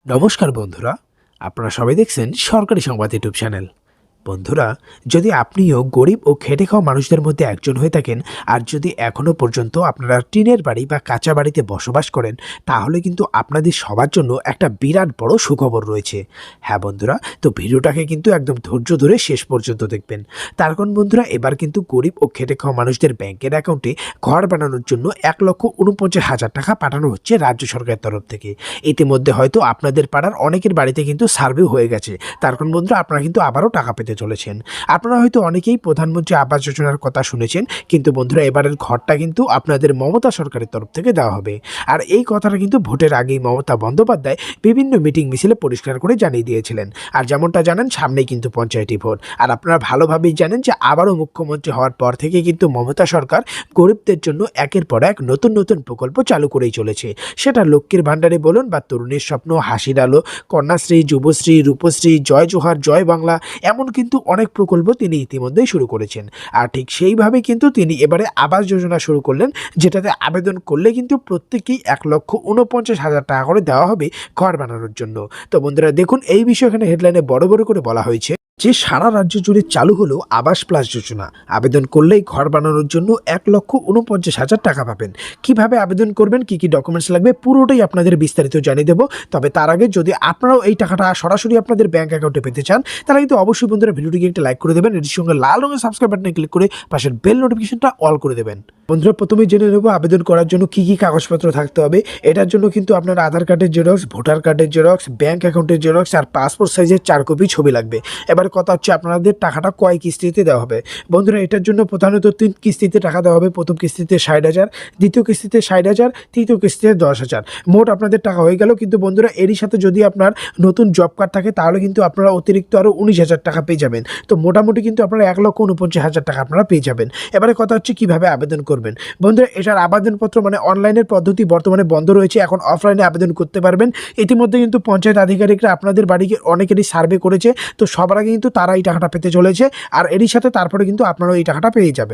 নমস্কার বন্ধুরা, আপনারা সবাই দেখছেন সরকারি সংবাদ ইউটিউব চ্যানেল। বন্ধুরা, যদি আপনিও গরিব ও খেটে খাওয়া মানুষদের মধ্যে একজন হয়ে থাকেন আর যদি এখনও পর্যন্ত আপনারা টিনের বাড়ি বা কাঁচা বাড়িতে বসবাস করেন, তাহলে কিন্তু আপনাদের সবার জন্য একটা বিরাট বড় সুখবর রয়েছে। হ্যাঁ বন্ধুরা, তো ভিডিওটাকে কিন্তু একদম ধৈর্য ধরে শেষ পর্যন্ত দেখবেন। তার কারণ বন্ধুরা, এবার কিন্তু গরিব ও খেটে খাওয়া মানুষদের ব্যাংকের অ্যাকাউন্টে ঘর বানানোর জন্য 1,49,000 টাকা পাঠানো হচ্ছে রাজ্য সরকারের তরফ থেকে। ইতিমধ্যে হয়তো আপনাদের পাড়ার অনেকের বাড়িতে কিন্তু সার্ভে হয়ে গেছে। তার কারণ বন্ধুরা, আপনারা কিন্তু আবারও টাকা পেতে চলেছেন। আপনারা হয়তো অনেকেই প্রধানমন্ত্রী আবাস যোজনার কথা শুনেছেন, কিন্তু বন্ধুরা এবারের ঘরটা কিন্তু আপনাদের মমতা সরকারের তরফ থেকে দেওয়া হবে। আর এই কথাটা কিন্তু ভোটের আগেই মমতা বন্দ্যোপাধ্যায় বিভিন্ন মিটিং মিছিলে পরিষ্কার করে জানিয়ে দিয়েছিলেন। আর যেমনটা জানেন, সামনেই কিন্তু পঞ্চায়েতি ভোট। আর আপনারা ভালোভাবেই জানেন যে আবারও মুখ্যমন্ত্রী হওয়ার পর থেকে কিন্তু মমতা সরকার গরিবদের জন্য একের পর এক নতুন নতুন প্রকল্প চালু করেই চলেছে। সেটা লক্ষ্মীর ভাণ্ডারে বলুন বা তরুণের স্বপ্ন, হাসির আলো, কন্যাশ্রী, যুবশ্রী, রূপশ্রী, জয় জোহার, জয় বাংলা, এমন কিন্তু অনেক প্রকল্প তিনি ইতিমধ্যেই শুরু করেছেন। আর ঠিক সেইভাবে কিন্তু তিনি এবারে আবাস যোজনা শুরু করলেন, যেটাতে আবেদন করলে কিন্তু প্রত্যেকেই 1,49,000 টাকা করে দেওয়া হবে ঘর বানানোর জন্য। তো বন্ধুরা দেখুন, এই বিষয়ে এখানে হেডলাইনে বড় বড় করে বলা হয়েছে যে সারা রাজ্য জুড়ে চালু হলো আবাস প্লাস যোজনা। আবেদন করলেই ঘর বানানোর জন্য 1,49,000 টাকা পাবেন। কিভাবে আবেদন করবেন, কি কি ডকুমেন্টস লাগবে, পুরোটাই আপনাদের বিস্তারিত জানিয়ে দেবো। তবে তার আগে যদি আপনারাও এই টাকাটা সরাসরি আপনাদের ব্যাংক অ্যাকাউন্টে পেতে চান, তাহলে কিন্তু অবশ্যই বন্ধুরা ভিডিওটিকে একটা লাইক করে দেবেন, এটির সঙ্গে লাল রঙের সাবস্ক্রাইব বাটনে ক্লিক করে পাশের বেল নোটিফিকেশনটা অল করে দেবেন। বন্ধুরা প্রথমেই জেনে নেব আবেদন করার জন্য কি কি কাগজপত্র থাকতে হবে। এটার জন্য কিন্তু আপনার আধার কার্ডের জেরক্স, ভোটার কার্ডের জেরক্স, ব্যাংক অ্যাকাউন্টের জেরক্স আর পাসপোর্ট সাইজের 4 কপি ছবি লাগবে। এবার কথা হচ্ছে আপনাদের টাকাটা কয় কিস্তিতে দেওয়া হবে। বন্ধুরা এটার জন্য প্রধানত 3 কিস্তিতে টাকা দেওয়া হবে। প্রথম কিস্তিতে 60,000, দ্বিতীয় কিস্তিতে 60,000, তৃতীয় কিস্তিতে 10,000। মোট আপনাদের টাকা হয়ে গেল। কিন্তু বন্ধুরা এরই সাথে যদি আপনার নতুন জব কার্ড থাকে, তাহলে কিন্তু আপনারা অতিরিক্ত আরও 19,000 টাকা পেয়ে যাবেন। তো মোটামুটি কিন্তু আপনারা 1,49,000 টাকা আপনারা পেয়ে যাবেন। এবারে কথা হচ্ছে কিভাবে আবেদন করবেন। বন্ধুরা এটার আবেদনপত্র মানে অনলাইনের পদ্ধতি বর্তমানে বন্ধ রয়েছে, এখন অফলাইনে আবেদন করতে পারবেন। ইতিমধ্যে কিন্তু পঞ্চায়েত আধিকারিকরা আপনাদের বাড়িকে অনেকেরই সার্ভে করেছে, তো সবার আগে কিন্তু তারা এই টাকাটা পেতে চলেছে। আর এরই সাথে তারপরে কিন্তু আপনারাও এই টাকাটা পেয়ে যাবেন।